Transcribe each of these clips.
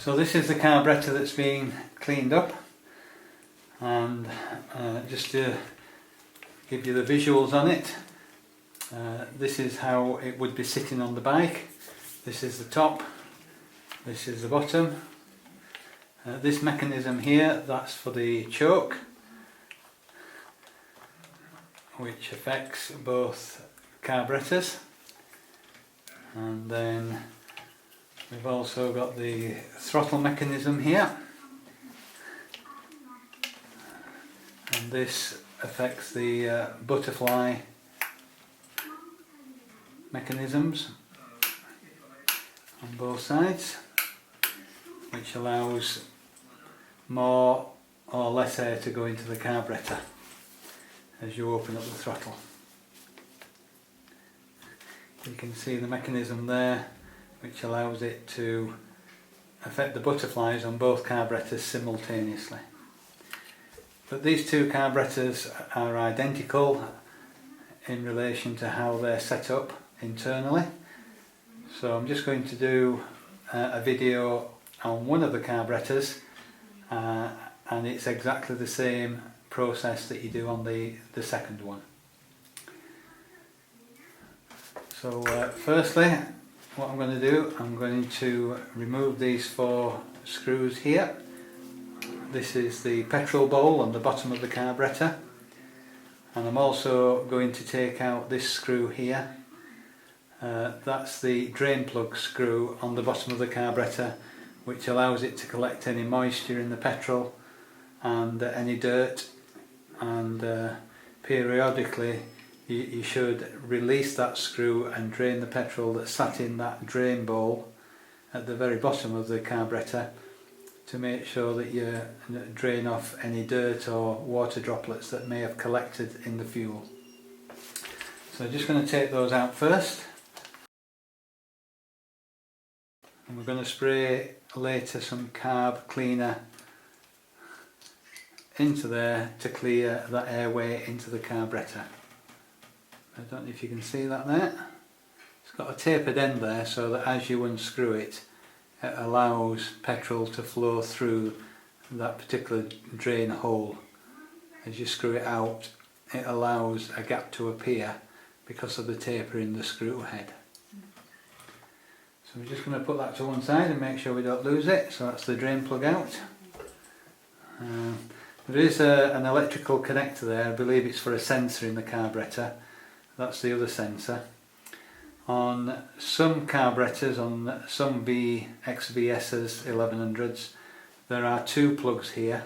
So this is the carburetor that's been cleaned up, and just to give you the visuals on it, this is how it would be sitting on the bike. This is the top, this is the bottom. This mechanism here, that's for the choke, which affects both carburetors. And then we've also got the throttle mechanism here, and this affects the butterfly mechanisms on both sides, which allows more or less air to go into the carburetor as you open up the throttle. You can see the mechanism there, which allows it to affect the butterflies on both carburetors simultaneously. But these two carburetors are identical in relation to how they're set up internally. So I'm just going to do a video on one of the carburetors, and it's exactly the same process that you do on the second one. So firstly, what I'm going to do, I'm going to remove these 4 screws here. This is the petrol bowl on the bottom of the carburetor, and I'm also going to take out this screw here. That's the drain plug screw on the bottom of the carburetor, which allows it to collect any moisture in the petrol and any dirt, and periodically you should release that screw and drain the petrol that's sat in that drain bowl at the very bottom of the carburetor, to make sure that you drain off any dirt or water droplets that may have collected in the fuel. So I'm just going to take those out first, and we're going to spray later some carb cleaner into there to clear that airway into the carburetor. I don't know if you can see that there. It's got a tapered end there, so that as you unscrew it, it allows petrol to flow through that particular drain hole. As you screw it out, it allows a gap to appear because of the taper in the screw head. So we're just going to put that to one side and make sure we don't lose it. So that's the drain plug out. There is an electrical connector there. I believe it's for a sensor in the carburetor. That's the other sensor. On some carburetors, on some XVS's 1100s, there are 2 plugs here,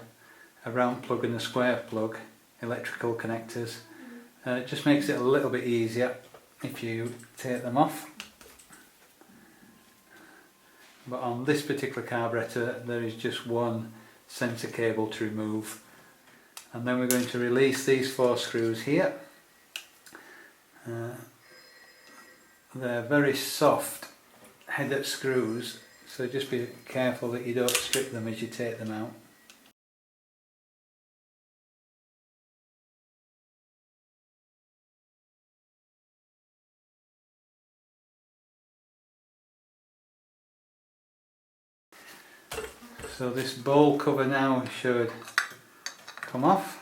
a round plug and a square plug, electrical connectors. It just makes it a little bit easier if you take them off. But on this particular carburetor there is just one sensor cable to remove. And then we're going to release these 4 screws here. They're very soft headed screws, so just be careful that you don't strip them as you take them out. So this bowl cover now should come off.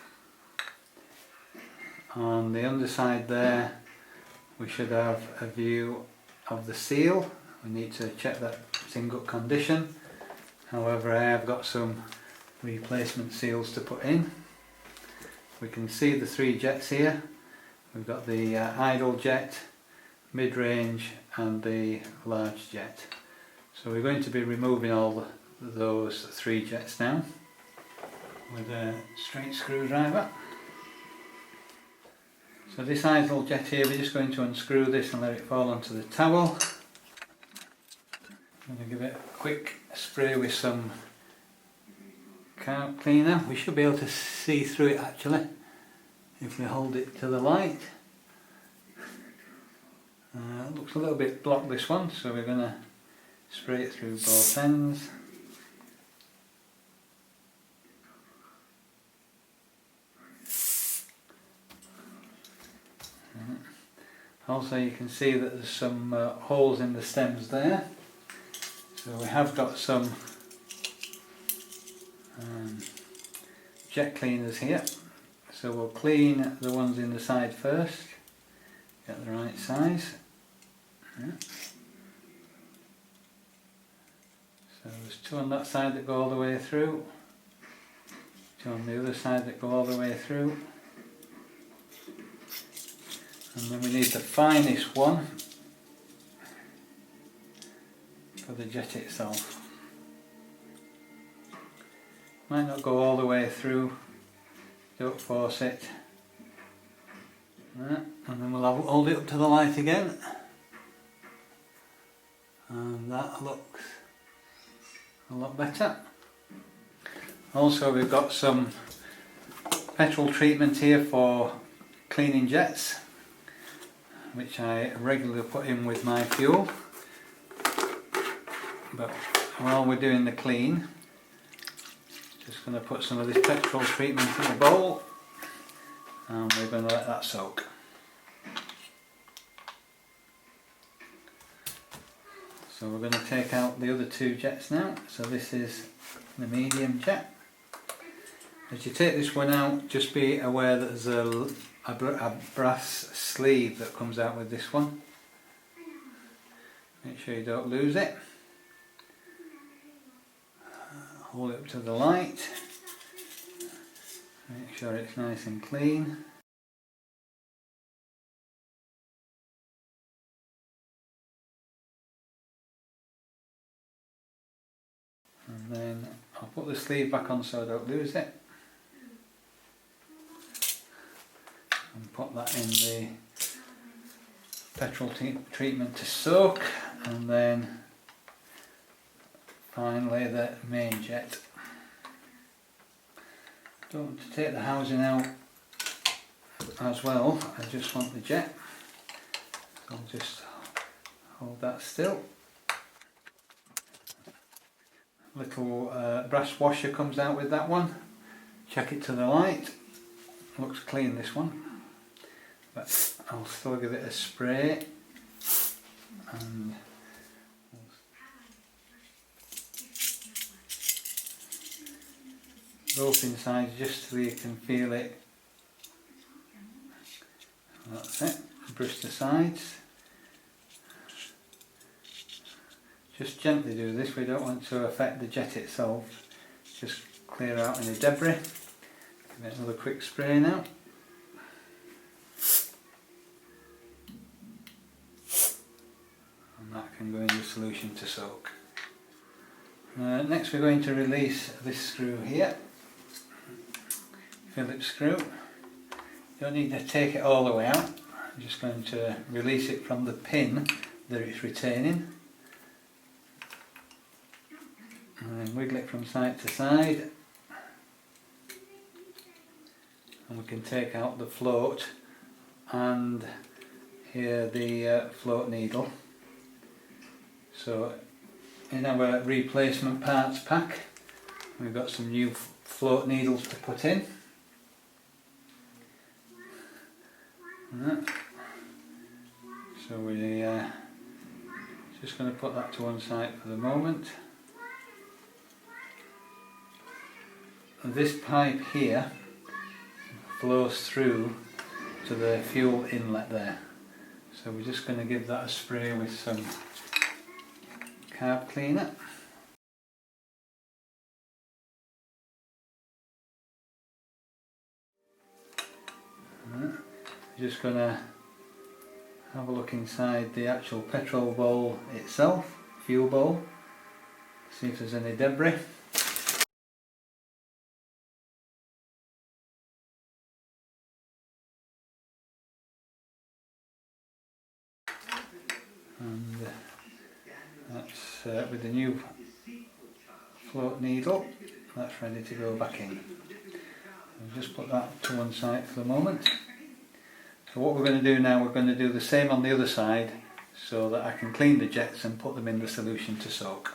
On the underside there we should have a view of the seal. We need to check that it's in good condition. However, I have got some replacement seals to put in. We can see the 3 jets here. We've got the idle jet, mid-range and the large jet. So we're going to be removing all those 3 jets now with a straight screwdriver. So this idle jet here, we're just going to unscrew this and let it fall onto the towel. I'm going to give it a quick spray with some carb cleaner. We should be able to see through it actually if we hold it to the light. It looks a little bit blocked, this one, so we're going to spray it through both ends. Also you can see that there's some holes in the stems there, so we have got some jet cleaners here. So we'll clean the ones in the side first, get the right size. Yeah. So there's two on that side that go all the way through, two on the other side that go all the way through, and then we need the finest one for the jet itself. Might not go all the way through, don't force it. Right. And then we'll hold it up to the light again, and that looks a lot better. Also, we've got some petrol treatment here for cleaning jets, which I regularly put in with my fuel. But while we're doing the clean, just going to put some of this petrol treatment in the bowl, and we're going to let that soak. So we're going to take out the other two jets now. So this is the medium jet. As you take this one out, just be aware that there's a brass sleeve that comes out with this one. Make sure you don't lose it. Hold it up to the light. Make sure it's nice and clean. And then I'll put the sleeve back on so I don't lose it. And put that in the petrol treatment to soak, and then finally the main jet. Don't want to take the housing out as well, I just want the jet. So I'll just hold that still. Little brass washer comes out with that one. Check it to the light. Looks clean, this one, but I'll still give it a spray, and both inside just so you can feel it. That's it. Brush the sides. Just gently do this, we don't want to affect the jet itself. Just clear out any debris. Give it another quick spray now. And that can go in the solution to soak. Next we're going to release this screw here. Phillips screw. You don't need to take it all the way out. I'm just going to release it from the pin that it's retaining. And then wiggle it from side to side. And we can take out the float and here the float needle. So in our replacement parts pack we've got some new float needles to put in. So we're just going to put that to one side for the moment. And this pipe here flows through to the fuel inlet there. So we're just going to give that a spray with some carb cleaner. Just going to have a look inside the actual petrol bowl itself, fuel bowl, see if there's any debris. And that's with the new float needle, that's ready to go back in. I'll just put that to one side for the moment. So what we're going to do now, we're going to do the same on the other side so that I can clean the jets and put them in the solution to soak.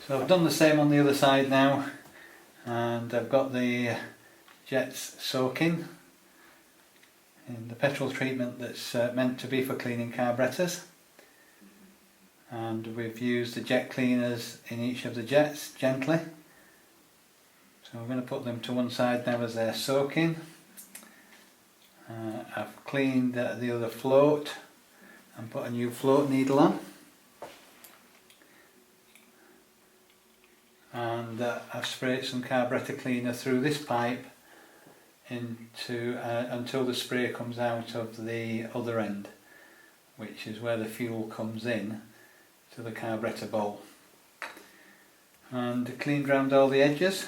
So I've done the same on the other side now, and I've got the jets soaking in the petrol treatment that's meant to be for cleaning carburetors. And we've used the jet cleaners in each of the jets gently, So I'm going to put them to one side now as they're soaking. I've cleaned the other float and put a new float needle on. And I've sprayed some carburetor cleaner through this pipe into until the spray comes out of the other end, which is where the fuel comes in to the carburetor bowl. And cleaned around all the edges.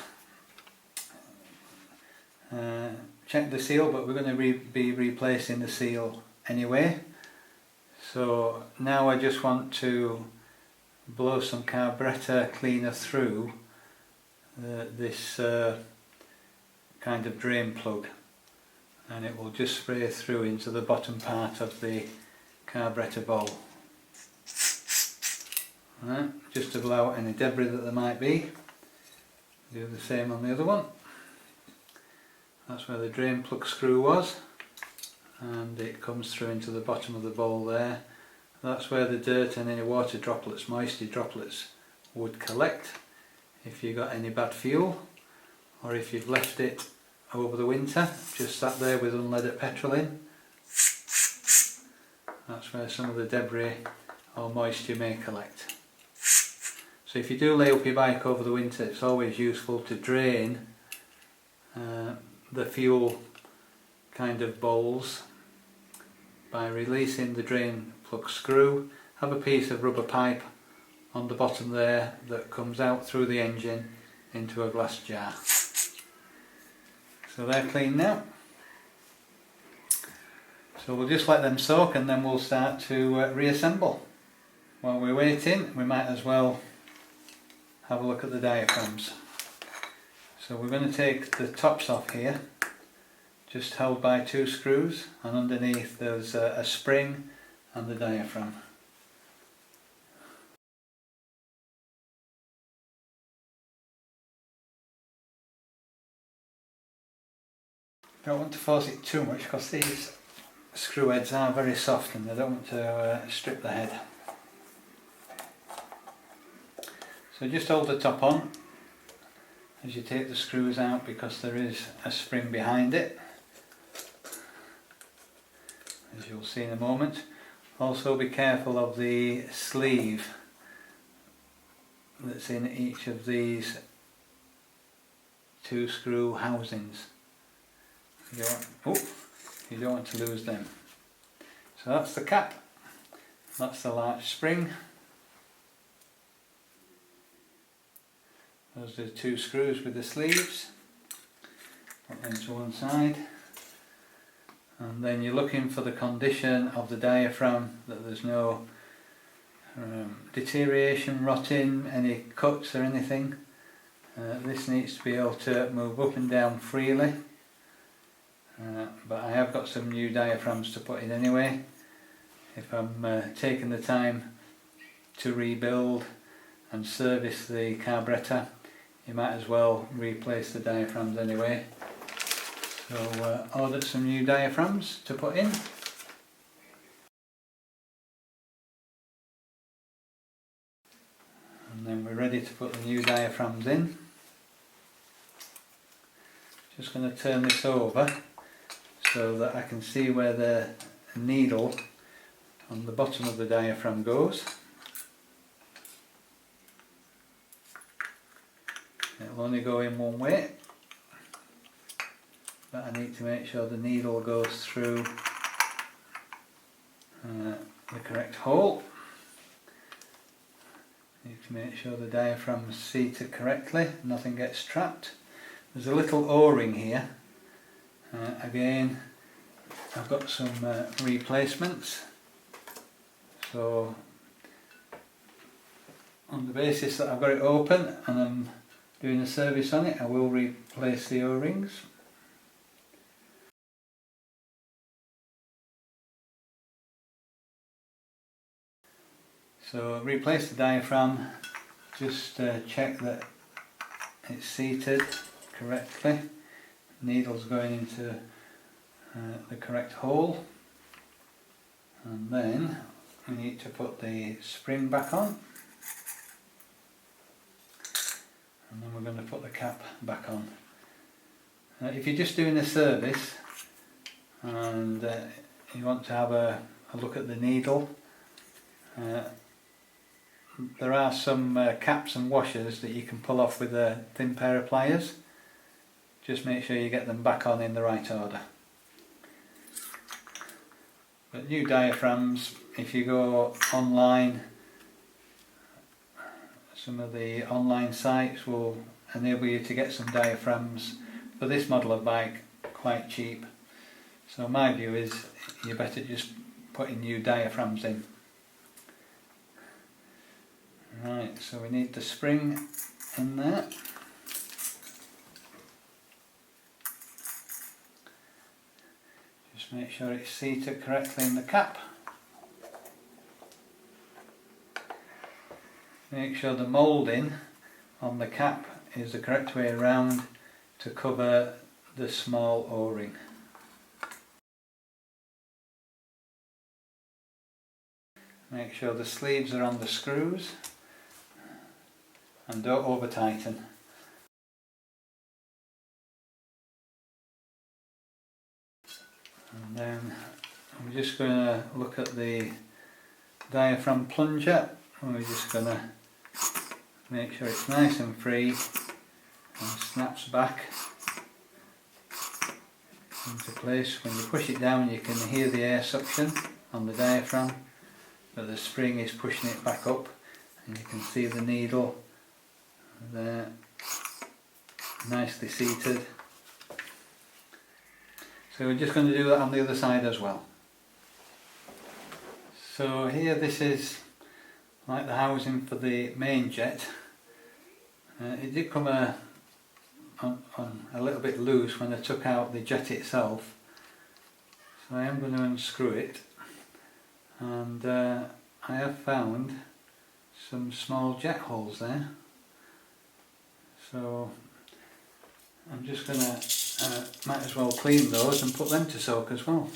Check the seal, but we're going to be replacing the seal anyway. So now I just want to blow some carburetor cleaner through this kind of drain plug, and it will just spray through into the bottom part of the carburetor bowl. Right, just to blow out any debris that there might be. Do the same on the other one. That's where the drain plug screw was, and it comes through into the bottom of the bowl there. That's where the dirt and any water droplets, moisture droplets, would collect if you got any bad fuel, or if you've left it over the winter, just sat there with unleaded petrol in. That's where some of the debris or moisture may collect. So if you do lay up your bike over the winter, it's always useful to drain the fuel kind of bowls by releasing the drain plug screw. Have a piece of rubber pipe on the bottom there that comes out through the engine into a glass jar. So they're clean now. So we'll just let them soak and then we'll start to reassemble. While we're waiting, we might as well have a look at the diaphragms. So we're going to take the tops off here, just held by two screws, and underneath there's a spring and the diaphragm. Don't want to force it too much because these screw heads are very soft and I don't want to strip the head. So just hold the top on as you take the screws out, because there is a spring behind it, as you'll see in a moment. Also be careful of the sleeve that's in each of these two screw housings. You don't want to lose them. So that's the cap, that's the large spring. Those are the two screws with the sleeves. Put them to one side. And then you're looking for the condition of the diaphragm, that there's no deterioration, rotting, any cuts or anything. This needs to be able to move up and down freely. But I have got some new diaphragms to put in anyway. If I'm taking the time to rebuild and service the carburetor, you might as well replace the diaphragms anyway. So ordered some new diaphragms to put in. And then we're ready to put the new diaphragms in. Just going to turn this over so that I can see where the needle on the bottom of the diaphragm goes. It'll only go in one way, but I need to make sure the needle goes through the correct hole. Need to make sure the diaphragm is seated correctly, nothing gets trapped. There's a little O-ring here. Again, I've got some replacements. So on the basis that I've got it open and I'm doing a service on it, I will replace the O-rings. So replace the diaphragm, just check that it's seated correctly, needle's going into the correct hole, and then we need to put the spring back on. and then we're going to put the cap back on. If you're just doing a service and you want to have a look at the needle, there are some caps and washers that you can pull off with a thin pair of pliers. Just make sure you get them back on in the right order. But new diaphragms, if you go online, some of the online sites will enable you to get some diaphragms for this model of bike quite cheap. So my view is you better just put in new diaphragms in. Right, so we need the spring in there. Just make sure it's seated correctly in the cap. Make sure the moulding on the cap is the correct way around to cover the small O-ring. Make sure the sleeves are on the screws and don't over tighten. And then I'm just going to look at the diaphragm plunger, and we're just going to make sure it's nice and free and snaps back into place. When you push it down you can hear the air suction on the diaphragm, but the spring is pushing it back up, and you can see the needle there nicely seated. So we're just going to do that on the other side as well. So here, this is like the housing for the main jet. It did come on a little bit loose when I took out the jet itself, so I am going to unscrew it, and I have found some small jet holes there, so I'm just going to might as well clean those and put them to soak as well.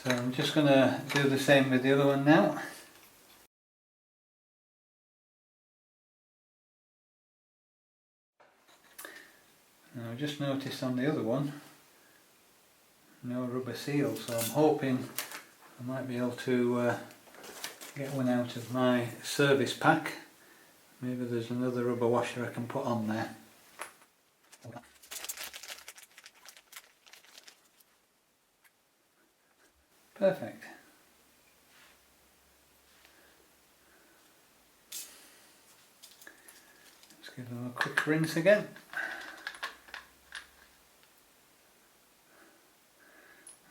So I'm just going to do the same with the other one now. Now I just noticed on the other one no rubber seal, so I'm hoping I might be able to get one out of my service pack. Maybe there's another rubber washer I can put on there. Perfect. Let's give them a quick rinse again.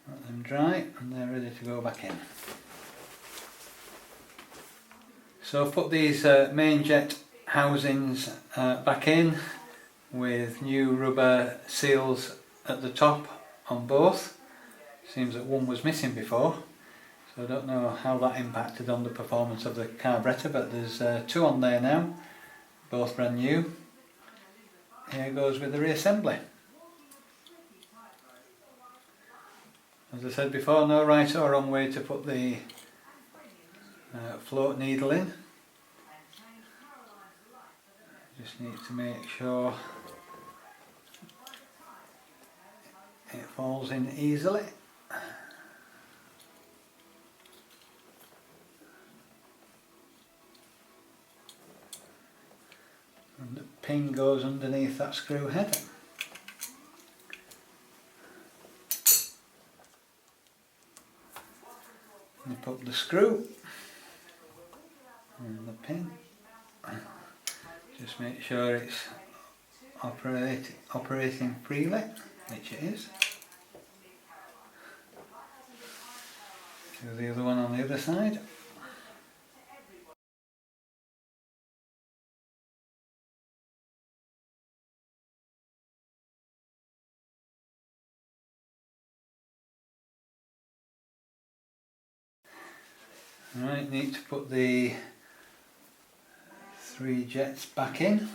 Let them dry and they're ready to go back in. So I've put these main jet housings back in with new rubber seals at the top on both. Seems that one was missing before, so I don't know how that impacted on the performance of the carburettor, but there's two on there now, both brand new. Here goes with the reassembly. As I said before, no right or wrong way to put the float needle in. Just need to make sure it falls in easily. And the pin goes underneath that screw head. Nip up the screw and the pin. Just make sure it's operating freely, which it is. Do the other one on the other side. Right, need to put the 3 jets back in.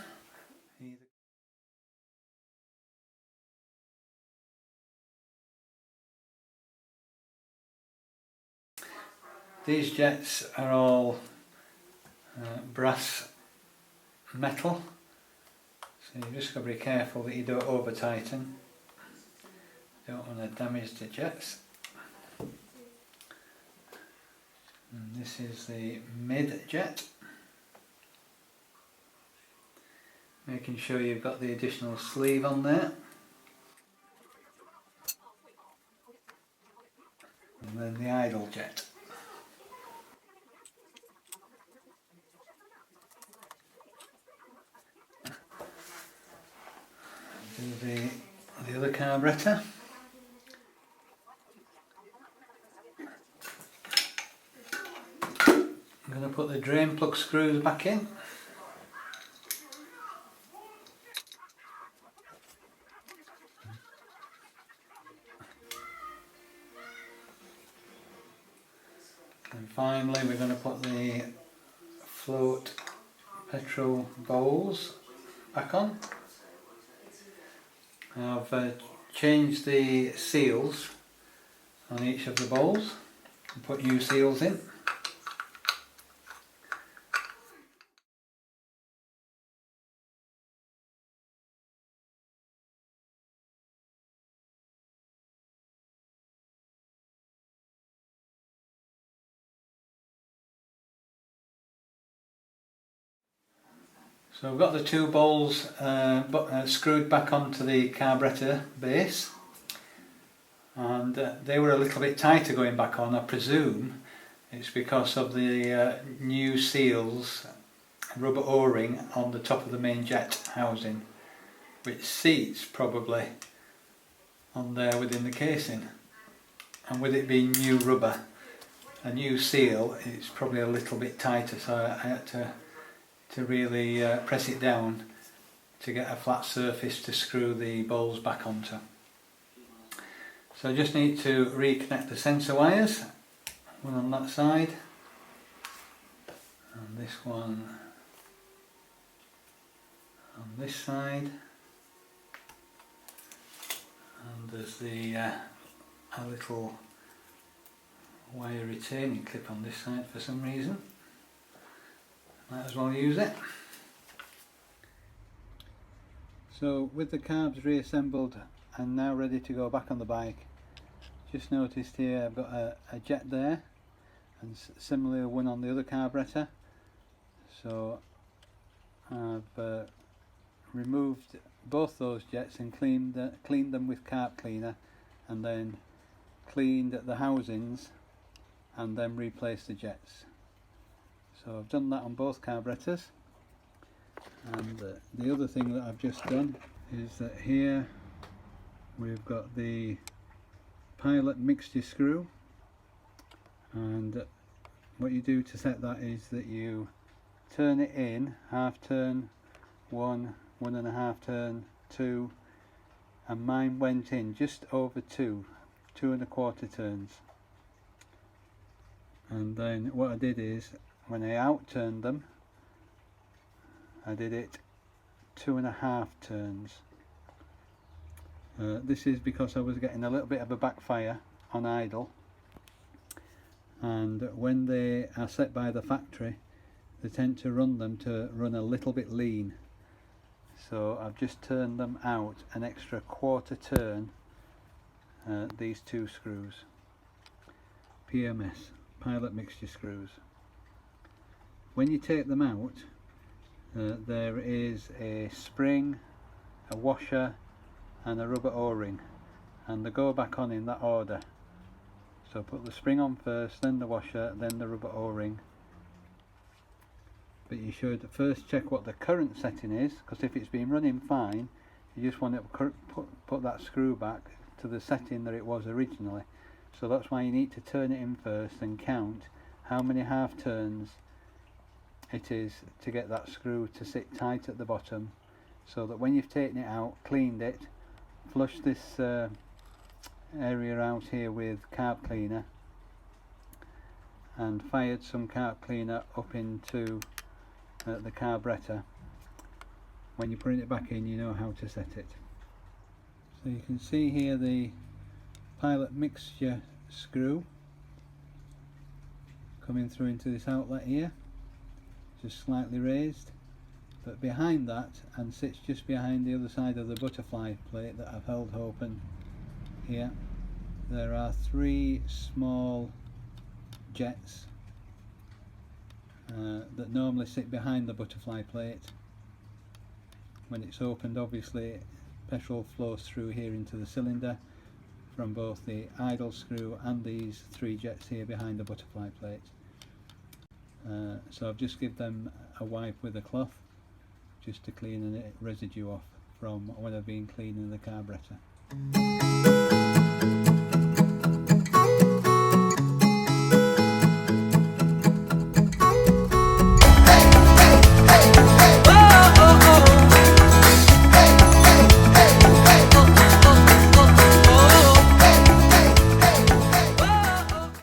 These jets are all brass metal, so you just got to be careful that you don't over tighten. Don't want to damage the jets. And this is the mid jet. Making sure you've got the additional sleeve on there. And then the idle jet. Do the other carburetor. I'm going to put the drain plug screws back in. And finally we're going to put the float petrol bowls back on. I've changed the seals on each of the bowls and put new seals in. So I've got the two bowls screwed back onto the carburetor base, and they were a little bit tighter going back on. I presume it's because of the new seals, rubber o-ring on the top of the main jet housing, which seats probably on there within the casing, and with it being new rubber, a new seal, it's probably a little bit tighter, so I had to really press it down to get a flat surface to screw the bowls back onto. So I just need to reconnect the sensor wires, one on that side and this one on this side, and there's the a little wire retaining clip on this side for some reason. Might as well use it. So with the carbs reassembled and now ready to go back on the bike, just noticed here I've got a jet there, and similarly one on the other carburetor. So I've removed both those jets and cleaned them with carb cleaner, and then cleaned the housings and then replaced the jets. So I've done that on both carburetors, and the other thing that I've just done is that here we've got the pilot mixture screw, and what you do to set that is that you turn it in, half turn, 1.5 turn, 2, and mine went in just over 2.25 turns. And then what I did is, when I outturned them, I did it 2.5 turns. This is because I was getting a little bit of a backfire on idle, and when they are set by the factory they tend to run a little bit lean. So I've just turned them out an extra 1/4 turn, these two screws, PMS, pilot mixture screws. When you take them out, there is a spring, a washer and a rubber o-ring, and they go back on in that order. So put the spring on first, then the washer, then the rubber o-ring. But you should first check what the current setting is, because if it's been running fine, you just want to put that screw back to the setting that it was originally. So that's why you need to turn it in first and count how many half turns it is to get that screw to sit tight at the bottom, so that when you've taken it out, cleaned it, flushed this area out here with carb cleaner and fired some carb cleaner up into the carburetor, when you're putting it back in you know how to set it. So you can see here the pilot mixture screw coming through into this outlet here, just slightly raised. But behind that, and sits just behind the other side of the butterfly plate that I've held open here, there are 3 small jets that normally sit behind the butterfly plate. When it's opened, obviously petrol flows through here into the cylinder from both the idle screw and these 3 jets here behind the butterfly plate. So I've just given them a wipe with a cloth just to clean any residue off from when I've been cleaning the carburetor.